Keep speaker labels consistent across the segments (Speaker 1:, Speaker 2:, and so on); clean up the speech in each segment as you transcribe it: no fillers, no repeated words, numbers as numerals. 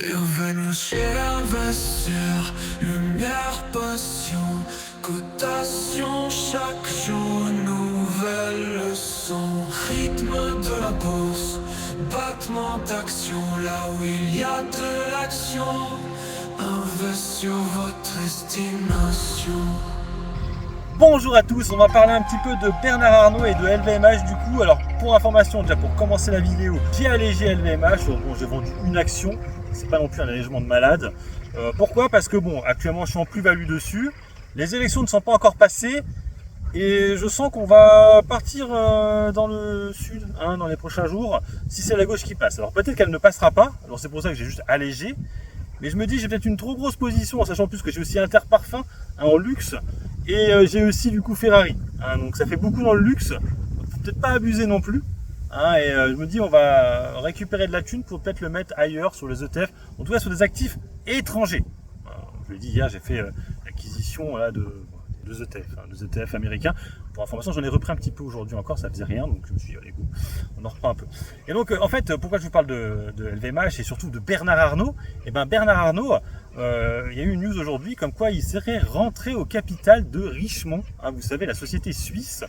Speaker 1: Bienvenue chez l'investisseur, lumière, passion, cotation, chaque jour nouvelle leçon. Rythme de la bourse, battement d'action, là où il y a de l'action. Invest sur votre estimation.
Speaker 2: Bonjour à tous, on va parler un petit peu de Bernard Arnault et de LVMH du coup. Alors pour information, déjà pour commencer la vidéo, j'ai allégé LVMH, bon j'ai vendu une action, c'est pas non plus un allègement de malade. Pourquoi? Parce que bon, actuellement je suis en plus-value dessus, les élections ne sont pas encore passées et je sens qu'on va partir dans le sud dans les prochains jours, si c'est la gauche qui passe. Alors peut-être qu'elle ne passera pas, alors c'est pour ça que j'ai juste allégé. Mais je me dis j'ai peut-être une trop grosse position, en sachant plus que j'ai aussi Interparfums en luxe. Et j'ai aussi du coup Ferrari, donc ça fait beaucoup dans le luxe, faut peut-être pas abuser non plus. Et je me dis on va récupérer de la thune pour peut-être le mettre ailleurs sur les ETF, en tout cas sur des actifs étrangers. Je l'ai dit hier, j'ai fait l'acquisition de deux ETF américains. Pour information, j'en ai repris un petit peu aujourd'hui encore, ça faisait rien, donc je me suis dit allez go, on en reprend un peu. Et donc en fait, pourquoi je vous parle de LVMH et surtout de Bernard Arnault? Et bien Bernard Arnault, il y a eu une news aujourd'hui comme quoi il serait rentré au capital de Richemont, vous savez, la société suisse.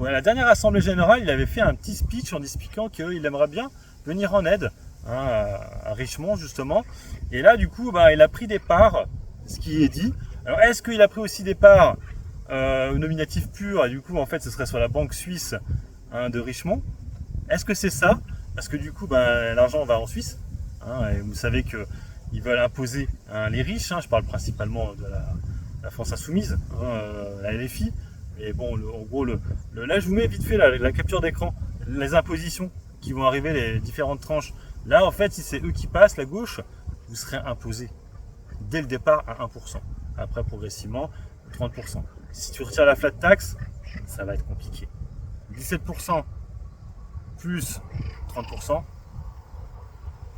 Speaker 2: À la dernière assemblée générale, il avait fait un petit speech en expliquant qu'il aimerait bien venir en aide à Richemont justement. Et là du coup, il a pris des parts, ce qui est dit. Alors est-ce qu'il a pris aussi des parts nominatif pur, et du coup en fait ce serait sur la banque suisse de Richemont? Est-ce que c'est ça? Parce que du coup l'argent va en Suisse, et vous savez qu'ils veulent imposer les riches, je parle principalement de la France insoumise, la LFI, et bon en gros là je vous mets vite fait la capture d'écran, les impositions qui vont arriver, les différentes tranches. Là en fait si c'est eux qui passent, la gauche, vous serez imposé dès le départ à 1%, après progressivement 30%. Si tu retires la flat tax, ça va être compliqué. 17% plus 30%,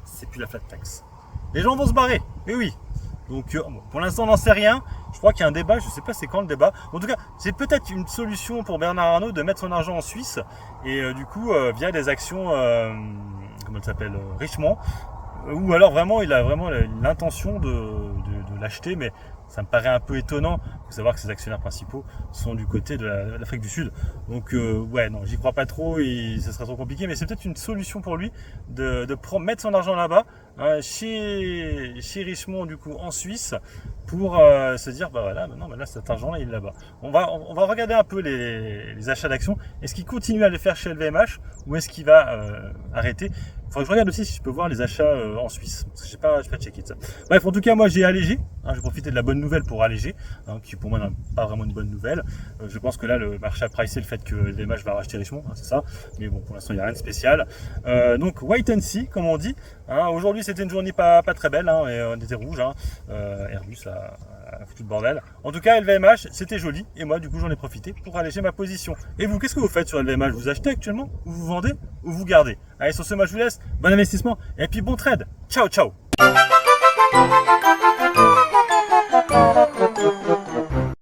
Speaker 2: c'est plus la flat tax. Les gens vont se barrer, mais oui. Donc pour l'instant on n'en sait rien. Je crois qu'il y a un débat, je ne sais pas c'est quand le débat. En tout cas, c'est peut-être une solution pour Bernard Arnault de mettre son argent en Suisse et du coup via des actions, comment ça s'appelle, Richemont. Ou alors vraiment il a vraiment l'intention de l'acheter, mais ça me paraît un peu étonnant. Il faut savoir que ses actionnaires principaux sont du côté de l'Afrique du Sud. Donc ouais, non, j'y crois pas trop et ça serait trop compliqué, mais c'est peut-être une solution pour lui de mettre son argent là-bas, chez Richemont du coup en Suisse, pour se dire voilà, maintenant là cet argent-là il est là-bas. On va regarder un peu les achats d'actions. Est-ce qu'il continue à les faire chez LVMH ou est-ce qu'il va arrêter? Il faudrait que je regarde aussi si je peux voir les achats en Suisse, parce que j'ai pas checké ça. Bref, en tout cas moi j'ai allégé, j'ai profité de la bonne nouvelle pour alléger, qui pour moi n'est pas vraiment une bonne nouvelle. Je pense que là le marché a pricé le fait que LVMH va racheter Richemont, c'est ça, mais bon pour l'instant il n'y a rien de spécial. Donc wait and see comme on dit. Aujourd'hui c'était une journée pas très belle, et on était rouge, Airbus a foutu le bordel. En tout cas LVMH c'était joli, et moi du coup j'en ai profité pour alléger ma position. Et vous, qu'est-ce que vous faites sur LVMH? Vous achetez actuellement, ou vous vendez, ou vous gardez? Allez, sur ce, moi je vous laisse, bon investissement et puis bon trade. Ciao ciao.